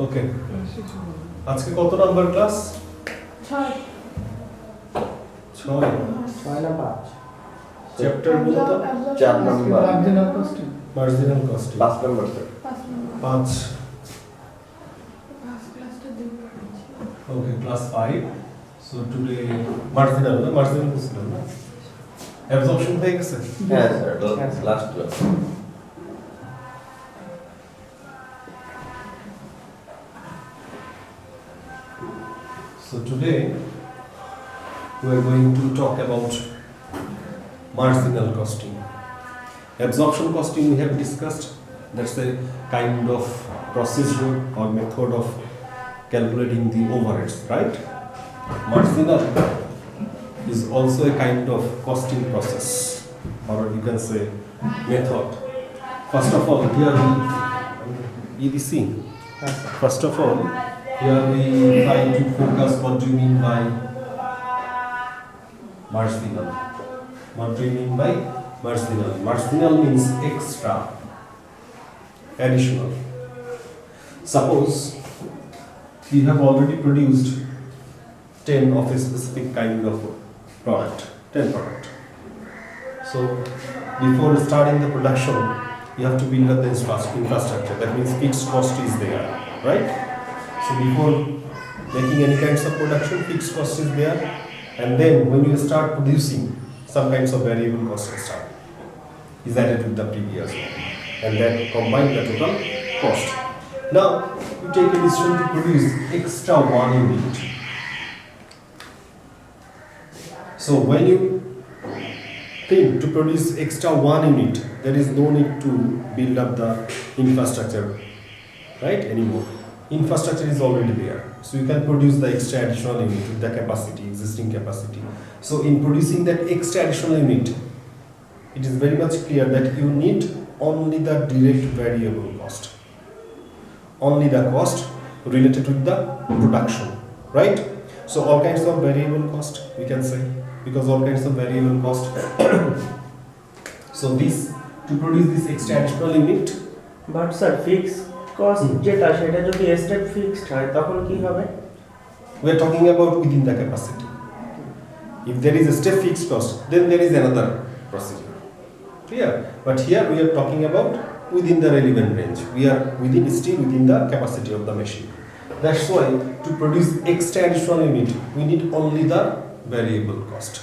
ওকে, আজকে কত number class? 6 না 5 চ্যাপ্টার গুলো তো 4 number marginal costing 5 number sir 5 ক্লাসটা দিন ওকে class 5 so today marginal costing না অ্যাবজর্পশন হয়ে গেছে হ্যাঁ sir last class So today we are going to talk about marginal costing. Absorption costing we have discussed. That's a kind of procedure or method of calculating the overheads, right? Marginal is also a kind of costing process, or you can say method. First of all, here we EDC. First of all, here we try to focus what do you mean by marginal. What do you mean by marginal? Marginal means extra, additional. Suppose you have already produced 10 of a specific kind of product, 10 product. So before starting the production, you have to build up the infrastructure. That means fixed cost is there, right? So before making any kinds of production, fixed cost is there, and then when you start producing, some kinds of variable cost will start is added with the previous one, and then combine the total cost. Now you take a decision to produce extra 1 unit. So when you think to produce extra 1 unit, there is no need to build up the infrastructure, right, anymore. Infrastructure is already there, so you can produce the extra additional unit with the capacity, existing capacity. So in producing that extra additional unit, it is very much clear that you need only the direct variable cost, only the cost related with the production, right? So all kinds of variable cost we can say, because all kinds of variable cost. So this to produce this extra additional unit, but sir fixed cost যেটা সেটা যদি step fixed হয় তখন কি হবে? we are talking about within the capacity. If there is a step fixed cost, then there is another procedure, clear? But here we are talking about within the relevant range. We are still within the capacity of the machine. That's why to produce extra additional unit, we need only the variable cost.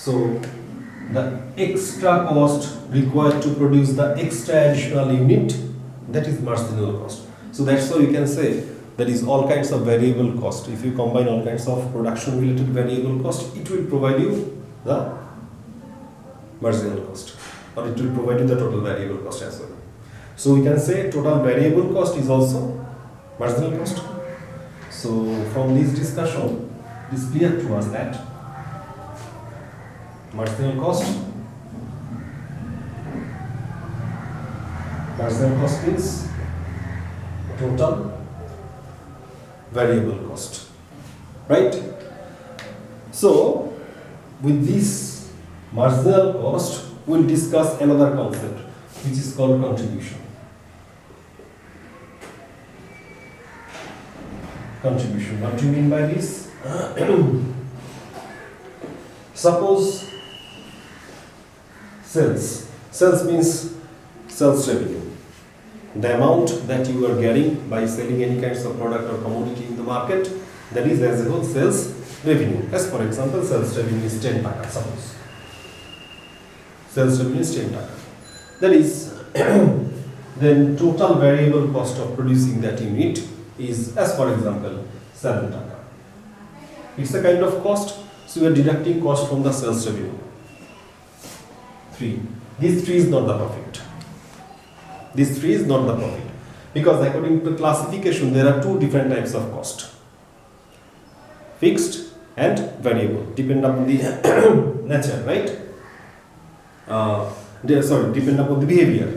So the extra cost required to produce the extra additional unit, that is marginal cost. So that's why you can say that is all kinds of variable cost. If you combine all kinds of production related variable cost, it will provide you the marginal cost, or it will provide you the total variable cost as well. So we can say total variable cost is also marginal cost. So from this discussion, it is clear to us that marginal cost means total variable cost, right? So with this marginal cost, we'll discuss another concept which is called contribution. Contribution, what do you mean by this? Suppose sales means sales revenue, the amount that you are getting by selling any kinds of product or commodity in the market, that is as a whole sales revenue. As for example, sales revenue is 10 taka, suppose sales revenue is 10 taka, that is then total variable cost of producing that unit is, as for example, 7 taka. It's a kind of cost, so we are deducting cost from the sales revenue. 3. This 3 is not the profit. This 3 is not the profit, because according to classification there are 2 different types of cost: fixed and variable, depend upon the nature, right? Depend upon the behavior.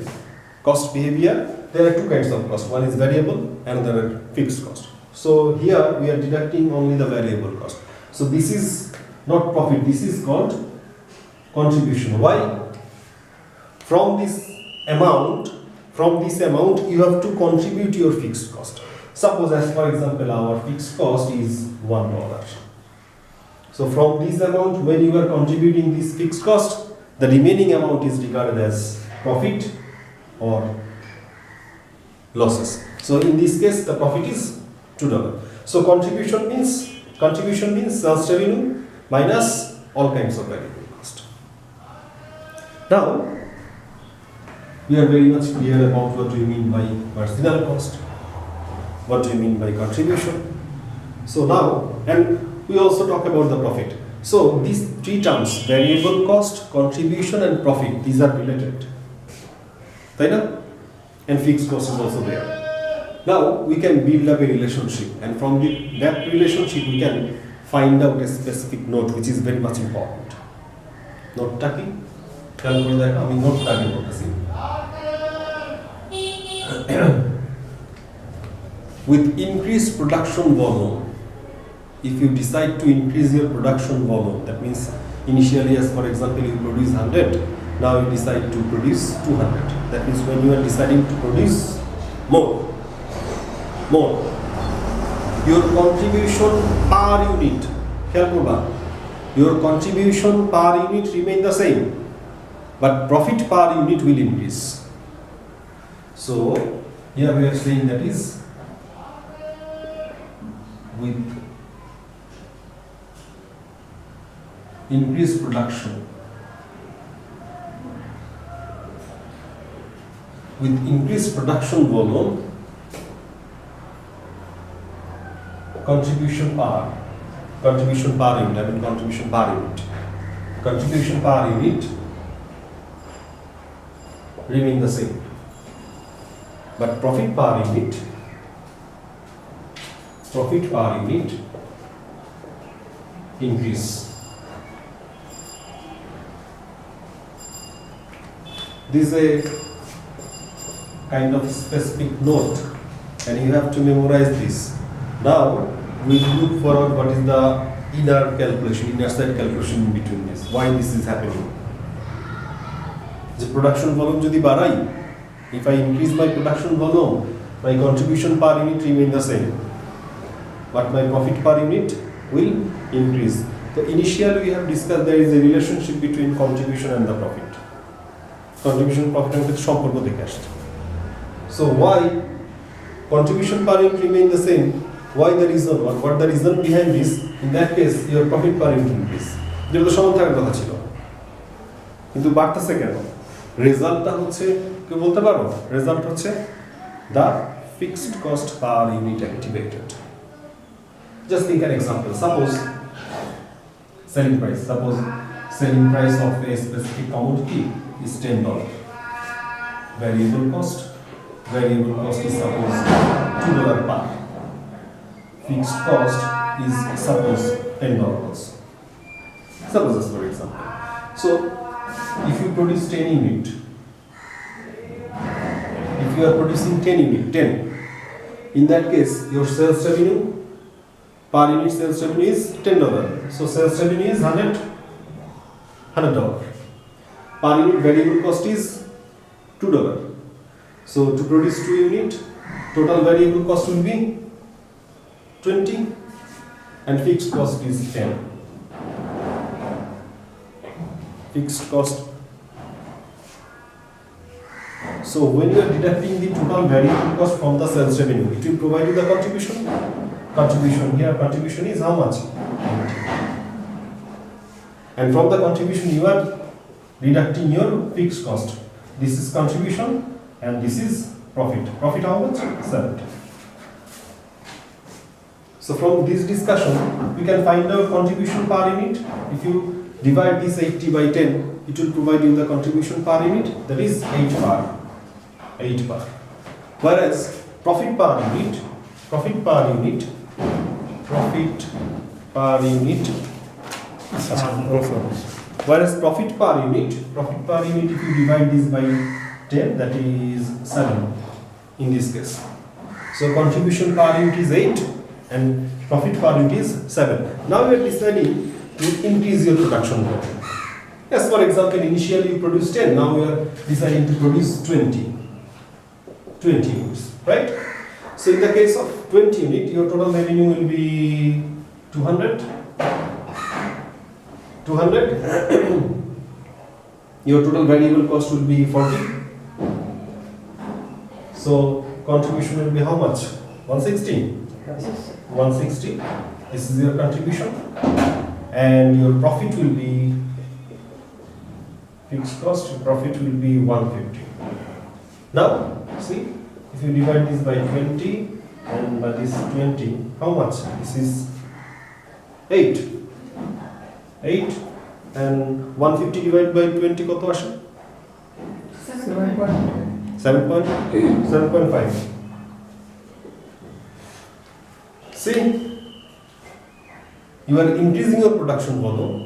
Cost behavior, there are 2 kinds of cost. One is variable, another fixed cost. So here we are deducting only the variable cost. So this is not profit, this is called contribution. Why? From this amount, from this amount you have to contribute your fixed cost. Suppose, as for example, our fixed cost is $1. So from this amount, when you are contributing this fixed cost, the remaining amount is regarded as profit or losses. So in this case, the profit is $2. So contribution means sales revenue minus all kinds of variable cost. Now we are very much clear about what we mean by marginal cost, what we mean by contribution. So now, and we also talk about the profit. So these three terms, variable cost, contribution and profit, these are related. Right? And fixed cost is also there. Now we can build up a relationship, and from that relationship we can find out a specific note which is very much important. Note taki? Note taki. With increased production volume, if you decide to increase your production volume, that means initially, as for example, you produce 100, now you decide to produce 200. That means when you are deciding to produce more, your contribution per unit, your contribution per unit remain the same, but profit per unit will increase. So here we are saying that is with increased production, volume, contribution per unit remain the same, but profit per unit increase. This is a kind of specific note, and you have to memorize this. Now we will look forward what is the inner side calculation in between this. Why this is happening? The production volume jodi barai, if I increase my production volume, my contribution per unit remain the same, but my profit per unit will increase. So initially we have discussed there is a relationship between contribution and the profit. Contribution profit and সম্পর্ক দেখে আসছে. So why contribution per unit remain the same? Why the reason? What the reason behind this? In that case, your profit per unit increase. যেটা তো সমান থাকার কথা ছিল, কিন্তু বাড়তেছে কেন? রেজাল্টটা হচ্ছে কি বলতে পারো? রেজাল্ট হচ্ছে the fixed cost per unit activated. Just take an example. Suppose selling price of a specific commodity is $10. Variable cost is suppose $2 per. Fixed cost is suppose $10. Suppose as for example. So if you produce 10 unit, if you are producing 10 unit, in that case your sales revenue per unit sales revenue is $10. So sales revenue is $100. Per unit variable cost is $2. So to produce 2 unit, total variable cost will be 20 and fixed cost is 10. Fixed cost. So when you are deducting the total variable cost from the sales revenue, it will provide you the contribution. Contribution is how much? And from the contribution you are deducting your fixed cost. This is contribution and this is profit. Profit how much? 70. So from this discussion, we can find out contribution per unit. If you divide this 80 by 10, it will provide you the contribution per unit, that is 8 per. Whereas profit per unit, whereas profit per unit, if you divide this by 10, that is 7 in this case. So contribution per unit is 8 and profit per unit is 7. Now we are deciding to increase your production volume. Yes, for example, initially you produced 10, now we are deciding to produce 20. 20 units, right? So in the case of 20 unit, your total revenue will be 200. 200. Your total variable cost will be 40. So contribution will be how much? 160. 160. This is your contribution, and your profit will be fixed cost. Your profit will be 150. Now, see, if you divide this by 20 and by this 20, how much? This is 8. 8 and 150 divided by 20 কত আসে? 7.5. See, you are increasing your production volume,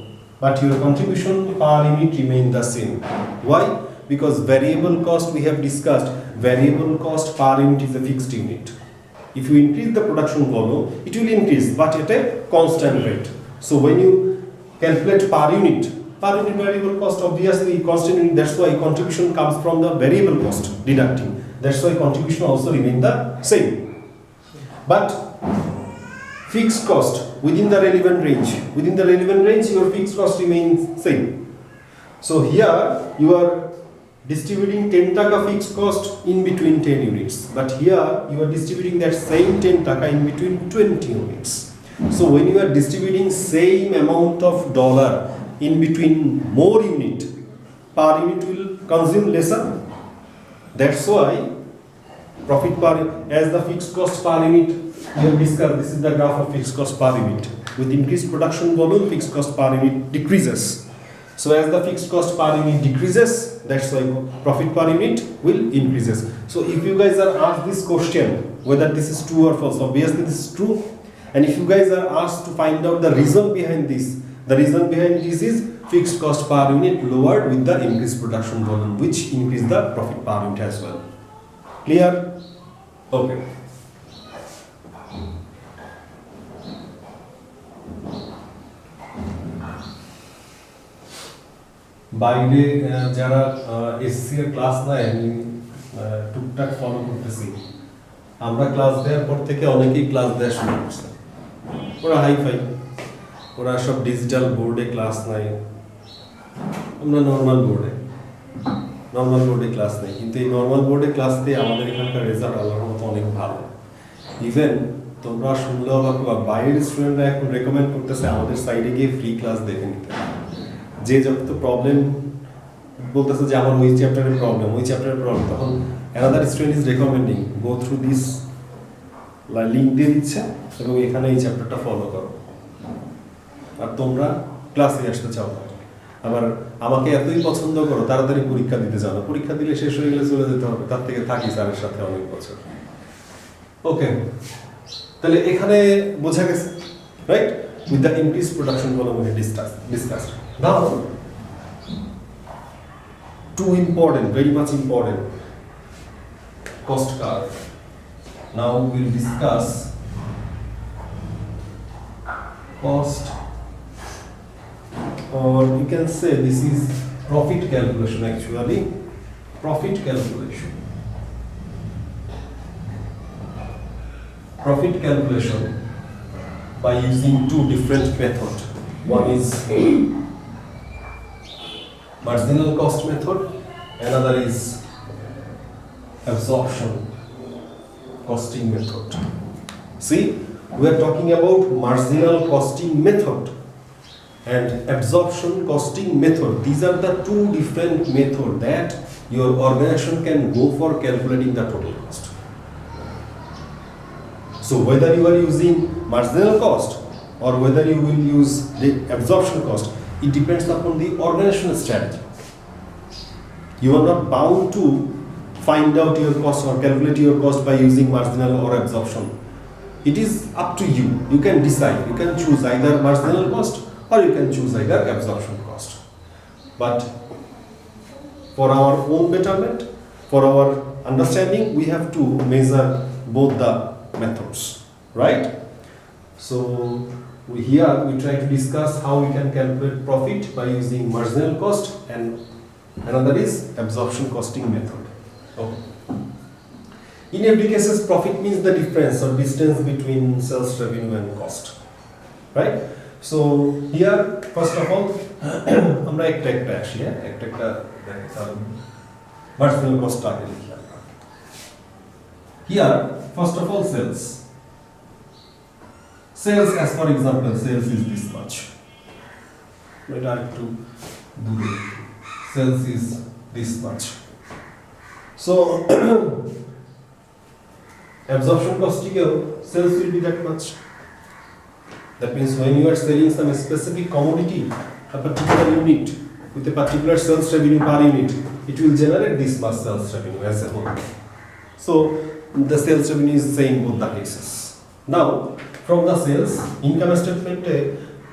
but your contribution per unit remain the same. Why? Because variable cost, we have discussed, variable cost per unit is a fixed unit. If you increase the production volume, it will increase, but at a constant rate. So when you calculate per unit variable cost, obviously constant unit, that's why contribution comes from the variable cost deducting. That's why contribution also remain the same. But fixed cost within the relevant range, your fixed cost remains same. So here you are distributing 10 taka fixed cost in between 10 units, but here you are distributing that same 10 taka in between 20 units. So when you are distributing same amount of dollar in between more unit, per unit will consume lesser. That's why profit per, as the fixed cost per unit, we have discussed, this is the graph of fixed cost per unit. With increased production volume, fixed cost per unit decreases. So as the fixed cost per unit decreases, that's why profit per unit will increases. So if you guys are asked this question, whether this is true or false, obviously this is true. And if you guys are asked to find out the reason behind this, the reason behind this is fixed cost per unit lowered with the increased production volume, which increase the profit per unit as well. Clear? Okay. বাইরে যারা SC এর class নেয় আমি টুকটাক follow করতেছি, আমরা class দেওয়ার পর থেকে অনেকেই ক্লাস দেওয়া শুরু করছে। ওরা হাইফাই, ওরা সব ডিজিটাল বোর্ডে ক্লাস নেয়, আমরা নর্মাল বোর্ডে ক্লাস নেই। কিন্তু এই নর্মাল বোর্ডে ক্লাস দিয়ে আমাদের এখানকার রেজাল্ট আল্লাহর মতো অনেক ভালো। ইভেন তোমরা শুনলেও বা বাইরের স্টুডেন্টরা এখন রেকমেন্ড করতেছে আমাদের সাইডে গিয়ে ফ্রি ক্লাস দেখে নিতে। যে যত প্রবলেম বলতেছে যে আমার ওই চ্যাপ্টারের প্রবলেম, তখন another student is recommending go through this, link দিয়ে দিচ্ছে এবং এখানে এই চ্যাপ্টারটা ফলো করো। আর তোমরা ক্লাসে আসতে চাও না, আবার আমাকে এতই পছন্দ করো, তাড়াতাড়ি পরীক্ষা দিতে যাও না, পরীক্ষা দিলে শেষ হয়ে গেলে চলে যেতে হবে, তার থেকে থাকি স্যারের সাথে অনেক বছর। ওকে, তাহলে এখানে বোঝা গেছে, right? With the increase production volume we discussed. Now, very much important, cost curve. Now we'll discuss cost, or you can say this is profit calculation actually. Profit calculation by using two different methods. One is marginal cost method, another is absorption costing method. See, we are talking about marginal costing method and absorption costing method. These are the two different methods that your organization can go for calculating the total cost. So whether you are using marginal cost or whether you will use the absorption cost, it depends upon the organizational strategy. You are not bound to find out your cost or calculate your cost by using marginal or absorption. It is up to you. You can decide. You can choose either marginal cost or you can choose either absorption cost. But for our own betterment, for our understanding, we have to measure both the methods, right? So here we try to discuss how we can calculate profit by using marginal cost, and another is absorption costing method. Okay. In every case, profit means the difference or distance between sales revenue and cost, right? So here, first of all, আমরা একটা আসি, একটা marginal cost আগে লিখি আমরা। Here, first of all, sales. Sales, as for example, sales is this much. Let us to do it. Sales is this much. So absorption cost, sales will be that much. That means when you are selling some specific commodity, a particular unit with a particular sales revenue per unit, it will generate this much sales revenue as a whole. So the sales revenue is the same in both the cases. Now, from the sales income statement,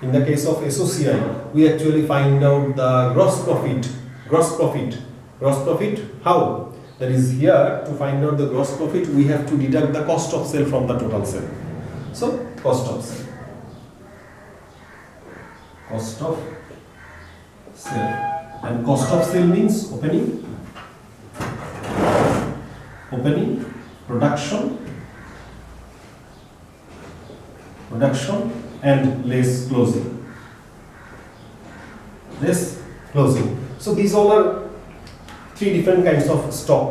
in the case of SOCI, we actually find out the gross profit. Gross profit, how? That is, here to find out the gross profit, we have to deduct the cost of sale from the total sale. So, cost of sale. Cost of sale. And cost of sale means opening, production, and less closing. So these all are three different kinds of stock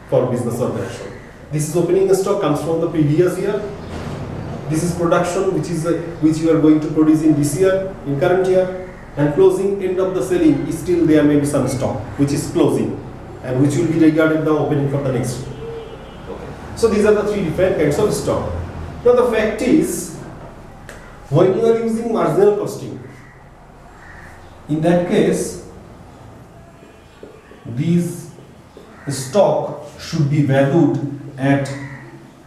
for business operation. This is opening stock, comes from the previous year. This is production, which you are going to produce in this year, in current year, and closing, end of the selling, is still there may be some stock which is closing and which will be regarded the opening for the next year. Okay. So these are the three different kinds of stock. Now the fact is, when you are using marginal costing, in that case, these stock should be valued at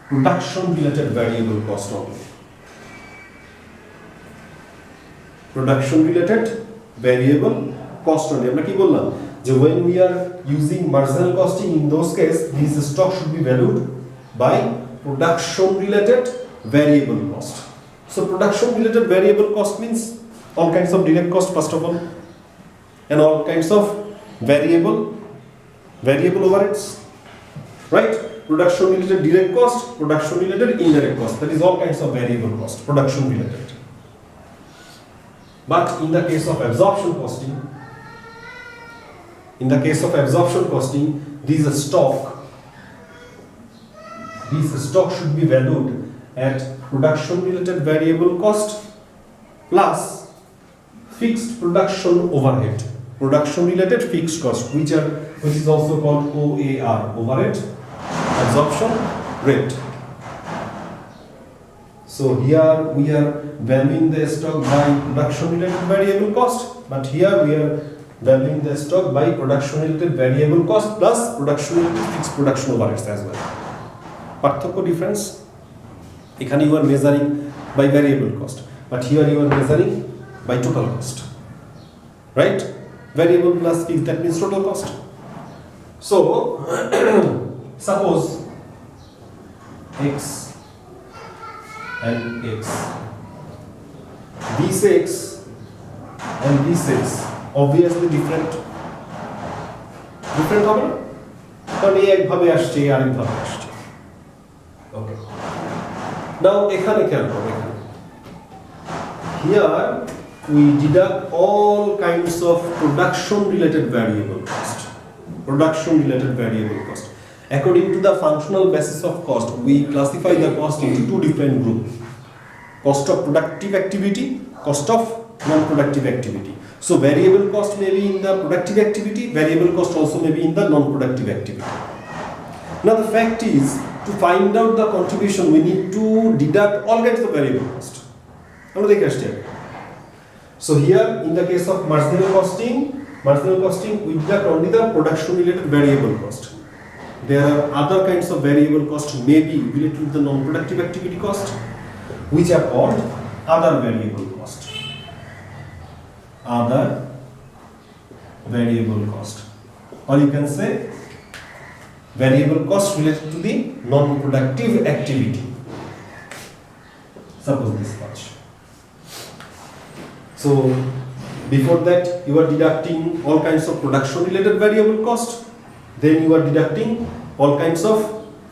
production related variable cost only. Production related variable cost only. আমরা কি বললাম যে when we are using marginal costing, in those case these stock should be valued by production related variable cost. So production related variable cost means all kinds of direct cost first of all, and all kinds of variable overheads, right? Production related direct cost, production related indirect cost, that is all kinds of variable cost, production related. But in the case of absorption costing, these stock should be valued at production related variable cost plus fixed production overhead, production related fixed cost, which is also called OAR, overhead absorption rate. So here we are valuing the stock by production related variable cost, but here we are valuing the stock by production related variable cost plus production related fixed production overheads as well. পার্থক্য difference, এখানে you are measuring by variable cost, but here you are measuring by total cost, right? Variable plus fixed, that means total cost. So suppose X and X, this X and this X obviously different হবে না, কারণ এই একভাবে আসছে আর একভাবে আসছে। ওকে, নাও এখানে খেয়াল করো, here we deduct all kinds of production related variable cost. According to the functional basis of cost, we classify the cost into two different groups: cost of productive activity, cost of non-productive activity. So variable cost may be in the productive activity, variable cost also may be in the non-productive activity. Now the fact is, to find out the contribution, we need to deduct all kinds of variable cost. So here, in the case of marginal costing, we deduct only the production related variable cost. There are other kinds of variable cost may be related to the non-productive activity cost, which are called other variable cost. Or you can say variable cost related to the non-productive activity. Suppose this much. So before that you are deducting all kinds of production related variable cost, then you are deducting all kinds of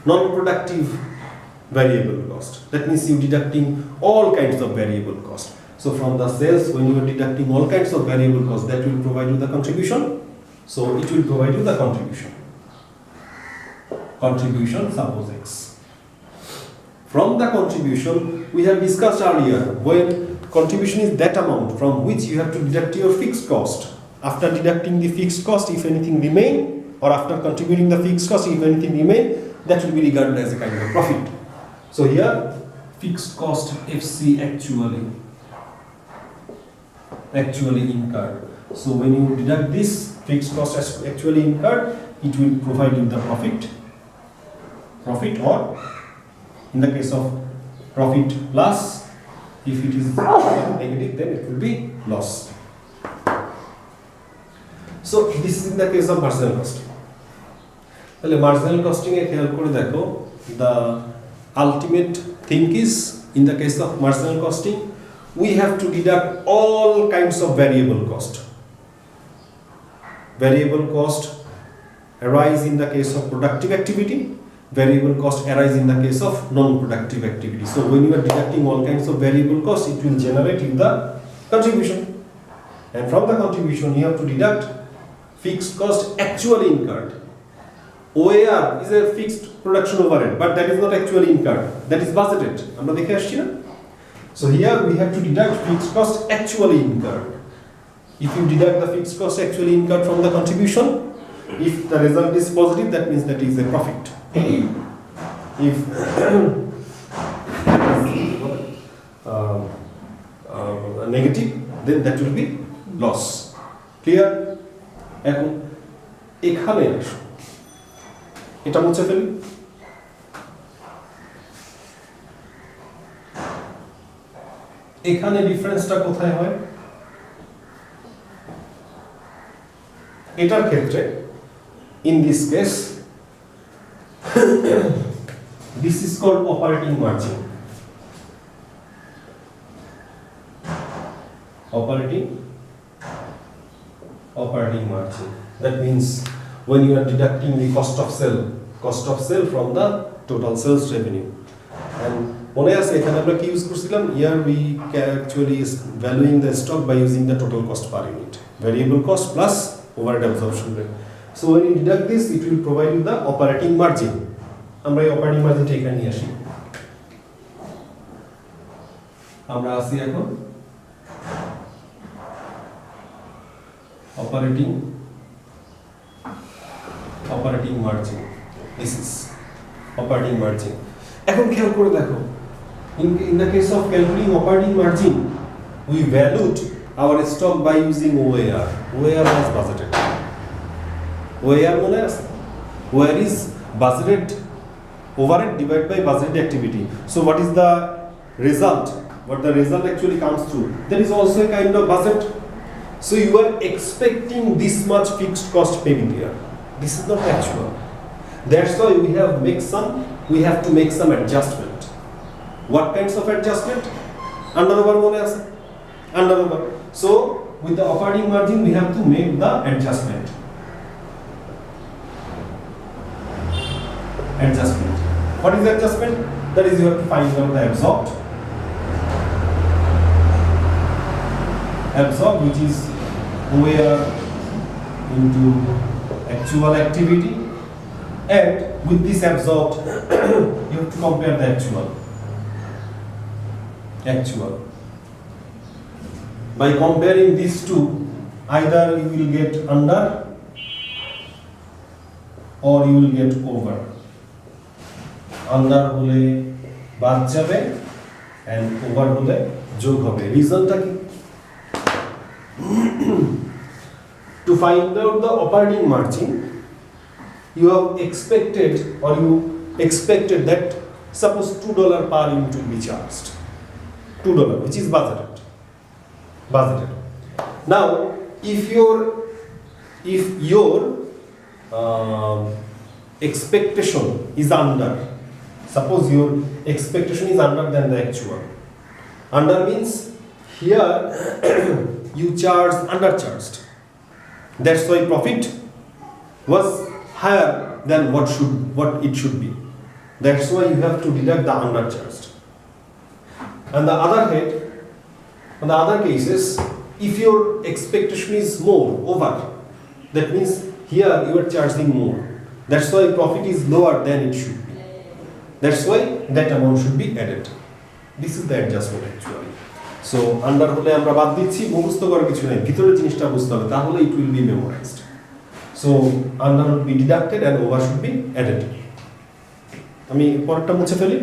non-productive variable cost. That means you deducting all kinds of variable cost. So from the sales, when you are deducting all kinds of variable cost, that will provide you the contribution. So it will provide you the contribution. Contribution, suppose X. From the contribution, we have discussed earlier, when contribution is that amount from which you have to deduct your fixed cost. After deducting the fixed cost, if anything remain, or after contributing the fixed cost, if anything remain, that will be regarded as a kind of profit. So here, fixed cost FC actually incurred. So when you deduct this fixed cost as actually incurred, it will provide you the profit, or in the case of profit plus, if it is negative, then it will be loss. So this is in the case of marginal costing. তাহলে marginal costing এ খেয়াল করে দেখো, the ultimate thing is, in the case of marginal costing, we have to deduct all kinds of variable cost. Variable cost arise in the case of productive activity, variable cost arise in the case of non-productive activity. So when you are deducting all kinds of variable cost, it will generate in the contribution. And from the contribution, you have to deduct fixed cost actually incurred. OAR is a fixed production overhead, but that is not actually incurred. That is budgeted. আমরা দেখে আসছি না? So here we have to deduct fixed cost actually incurred. If you deduct the fixed cost actually incurred from the contribution, if the result is positive, that means that is a profit. If negative, then that will be loss. Clear? এখন এখানে আসো, এটা মুছে ফেলি। এখানে ডিফারেন্সটা কোথায় হয়? এটার ক্ষেত্রে in this case this is called operating margin. Operating margin. That means when you are deducting the cost of sale from the total sales revenue. And মনে আছে এখানে আমরা কি ইউজ করছিলাম? Here we actually is valuing the stock by using the total cost per unit, variable cost plus overhead absorption rate. So when you deduct this, it will provide you the operating margin. আমরা এই operating margin টা এখানে নিয়ে আসি। আমরা আসি এখন operating margin. This is operating margin. এখন খেয়াল করে দেখো, in the case of calculating operating margin, we valued our stock by using OAR. OAR was budgeted. OAR মনে আছে? OAR is budgeted overhead divided by budgeted activity. So what is the result? What the result actually comes to? There is also a kind of budget. So you are expecting this much fixed cost payment here. This is not actual. That's why we have to make some adjustment. What kinds of adjustment? Under mone ase? Under. So with the operating margin, we have to make the adjustment. What is the adjustment? That is, you have to find out the absorbed, which is OAR into actual activity, and with this absorbed, you have to compare the actual. By comparing these two, either you will get under or you will get over. Under হলে বাদ যাবে and over হলে যোগ হবে। রিজনটা কি? To find out the operating margin, you have expected that suppose $2 per unit will be charged. $2, which is budgeted. Now, if your expectation is under, suppose your expectation is under than the actual. Under means here you charged undercharged. That's why profit was higher than what it should be. That's why you have to deduct the undercharged. On the other hand, on the other cases, if your expectation is more, over, that means here you are charging more. That's why profit is lower than it should be. That's why that amount should be added. This is the adjustment actually. So under হলে আমরা বাদ দিচ্ছি, মুখস্থ করার কিছু নাই, ভিতরের জিনিসটা বুঝতে হবে, তাহলে it will be memorized. So under would be deducted and over should be added. আমি পরেরটা মুছে ফেলি,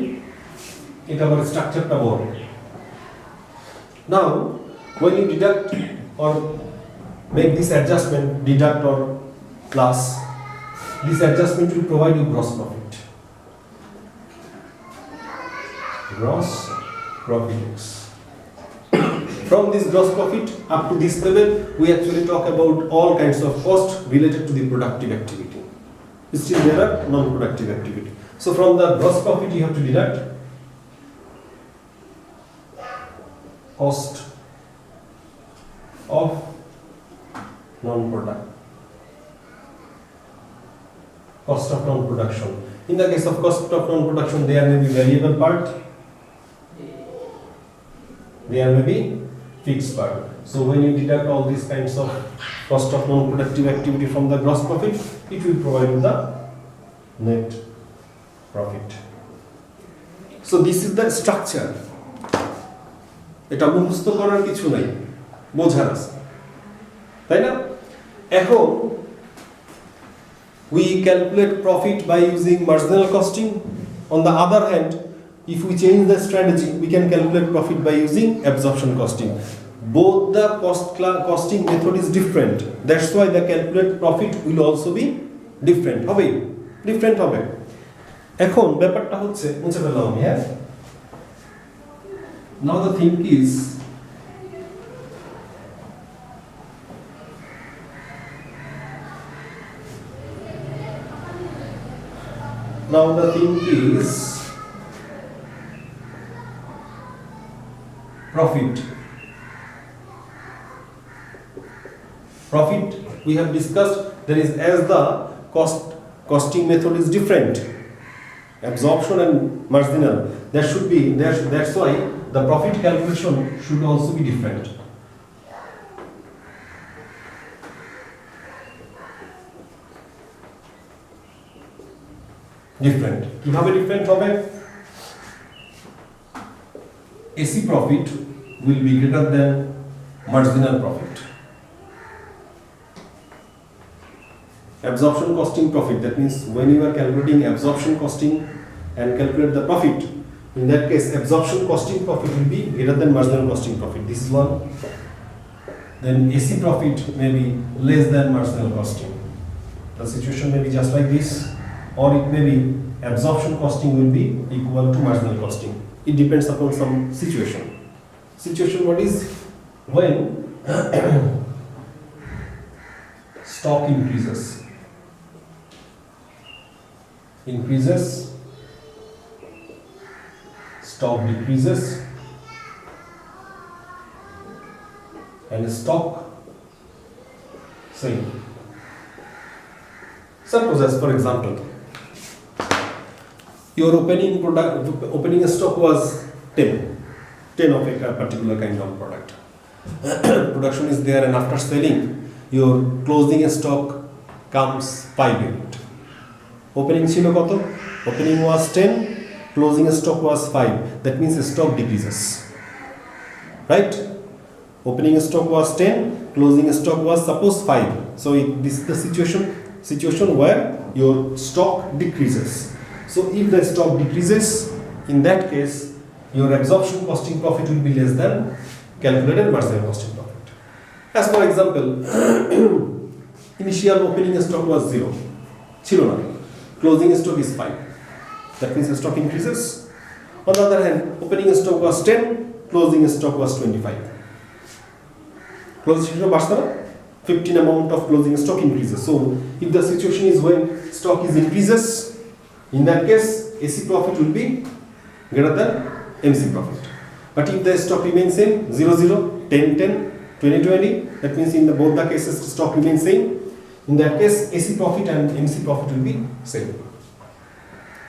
এটা আবার স্ট্রাকচারটা বড়। Now when you deduct or make this adjustment, deduct or plus, this adjustment will provide you gross profit. Gross profit X. From this gross profit up to this level, we actually talk about all kinds of costs related to the productive activity. Still there are non-productive activity. So from the gross profit you have to deduct cost of non-production. In the case of cost of non-production, there may be variable part, there may be fixed part. So when you deduct all these kinds of cost of non-productive activity from the gross profit, it will provide you the net profit. So this is the structure. এটা মুখস্থ করার কিছু নাই, বোঝার আছে, তাই না? এখন we calculate profit by using marginal costing. On the other hand, if we change the strategy, we can calculate profit by using absorption costing. Both the costing method is different. That's why the calculate profit will also be different. Different হবে। এখন ব্যাপারটা হচ্ছে, মুছে ফেললাম আমি, হ্যাঁ? Now the thing is, profit. Profit we have discussed, that is, as the costing method is different, absorption and marginal, that's why the profit calculation should also be different. কিভাবে different হবে? AC profit will be greater than marginal profit. Absorption costing profit, that means when you are calculating absorption costing and calculate the profit, in that case absorption costing profit will be greater than marginal costing profit. This is one. Then AC profit may be less than marginal costing. The situation may be just like this, or it may be absorption costing will be equal to marginal costing. It depends upon some situation. Situation what is? When stock increases, stock decreases, and stock same. Suppose, as for example, your opening stock was 10 of a particular kind of product. Production is there, and after selling, your closing stock comes 5 unit. Opening chilo koto? Opening was 10, closing stock was 5. That means the stock decreases, right? Opening stock was 10, closing stock was suppose 5. So this is the situation where your stock decreases. So if the stock decreases, in that case your absorption costing profit will be less than calculated marginal costing profit. As for example, initial opening stock was 0, chilo na, closing stock is 5. That means the stock increases. On the other hand, opening stock was 10, closing stock was 25. Closing stock bashta na, 15 amount of closing stock increases. So if the situation is when stock is increases, in that case AC profit will be greater than MC profit. But if the stock remains same, 0 0, 10 10, 20 20, that means in both the cases stock remains same. In that case AC profit and MC profit will be same.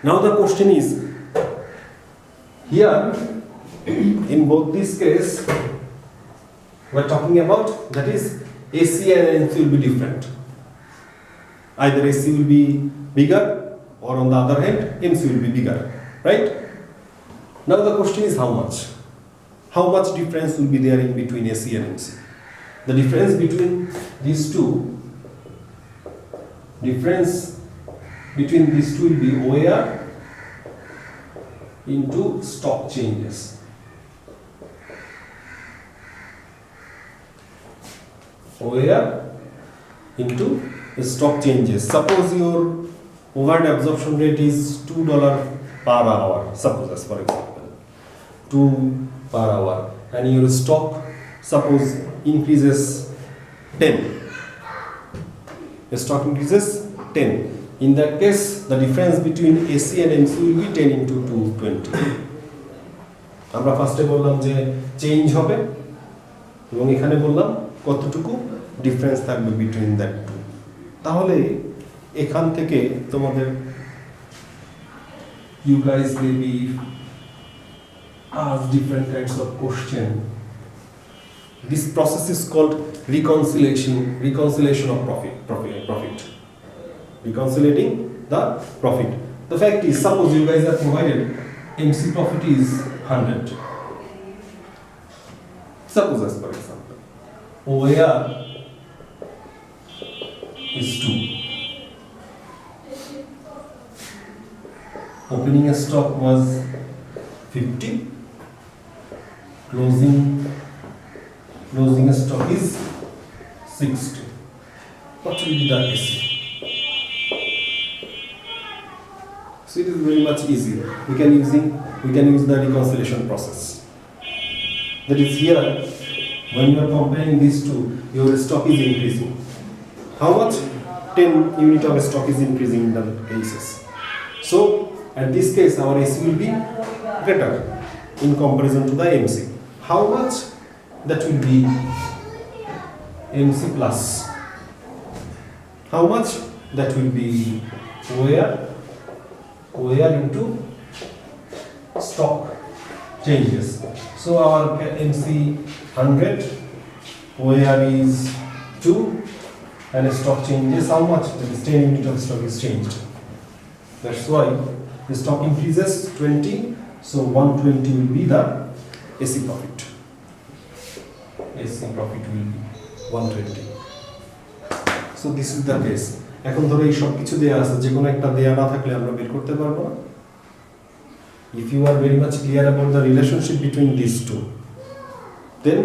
Now the question is, here in both this case we are talking about, that is AC and MC will be different. Either AC will be bigger, or on the other hand MC will be bigger, right? Now the question is how much? How much difference will be there in between AC and MC? The difference between these two will be OAR into stock changes. OAR into stock changes. Suppose your overhead absorption rate is $2 per hour, suppose as for example, 2 per hour, and your stock suppose increases 10. The stock increases 10. In that case, the difference between AC and MC will be 10 into 220. আমরা ফার্স্টে বললাম যে change হবে, এবং এখানে বললাম কতটুকু difference থাকবে বিটুইন দ্যাট টু। তাহলে এখান থেকে তোমাদের you guys may be asked different kinds of question. This process is called reconciliation of profit. Reconciliating the profit. The fact is, suppose you guys are provided MC profit is 100. Suppose as for example, OAR is 2. Opening a stock was 50. Closing a stock is 60. What will be the AC? So it is very much easy. We can use the reconciliation process. That is, here when you are comparing these two, your stock is increasing. How much? 10 unit of stock is increasing in the cases. So at this case our AC will be greater in comparison to the MC. How much? That will be MC plus. How much? That will be OAR into stock changes. So our MC 100, OAR is 2, and stock changes how much? That is 10 unit of stock is changed. That's why the stock increases 20, so 120 will be the AC profit. AC profit will be 120. So this is the case. এখন ধরো এই সব কিছু দেয়া আছে, যে কোনো একটা দেয়া না থাকলে আমরা বের করতে পারবো না। If you are very much clear about the relationship between these two, then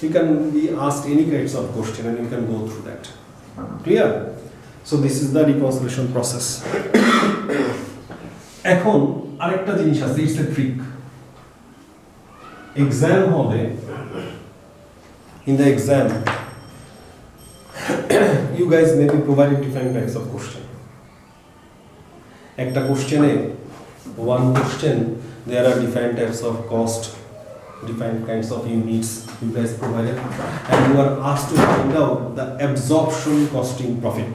you can be asked any kinds of question and you can go through that. Clear? So this is the reconciliation process. এখন আরেকটা জিনিস আছে, it's a trick. Exam হবে, in the exam you guys may be provided different types of question. Ekta question one question, there are different types of cost, different kinds of units you guys provided, and you are asked to find out the absorption costing profit.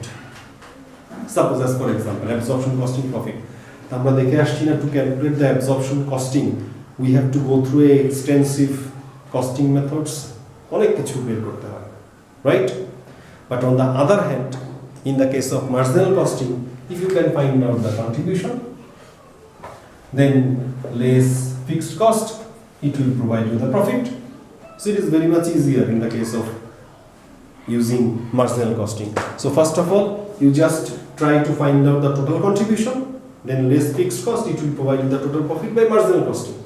Suppose as for example, absorption costing profit. আমরা দেখে আসছি না, to calculate the absorption costing we have to go through a extensive costing methods, অনেক কিছু বের করতে হয়, right? But on the other hand, in the case of marginal costing, if you can find out the contribution, then less fixed cost, it will provide you the profit. So it is very much easier in the case of using marginal costing. So first of all, you just try to find out the total contribution, then less fixed cost, it will provide you the total profit by marginal costing.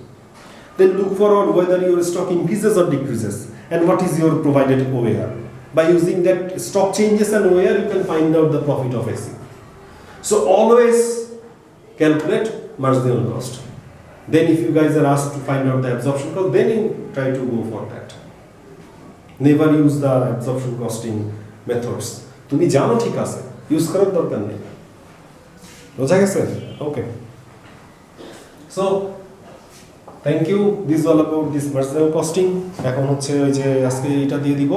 Then look forward whether your stock increases or decreases, and what is your provided OAR. By using that stock changes and OAR, you can find out the profit of AC. So always calculate marginal cost. Then if you guys are asked to find out the absorption cost, then you try to go for that. Never use the absorption costing methods. তুমি জানো ঠিক আছে, use করার দরকার নেই। বোঝা গেছে? Okay. So thank you. This is all about this marginal costing. এখন হচ্ছে ওই যে আজকে এটা দিয়ে দিব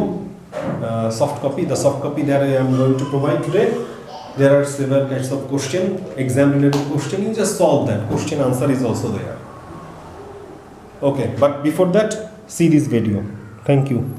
soft copy. The soft copy that I am going to provide today, There are several kinds of question, exam related question. You just solve that. Question answer is also there. Okay, but before that, see this video. Thank you.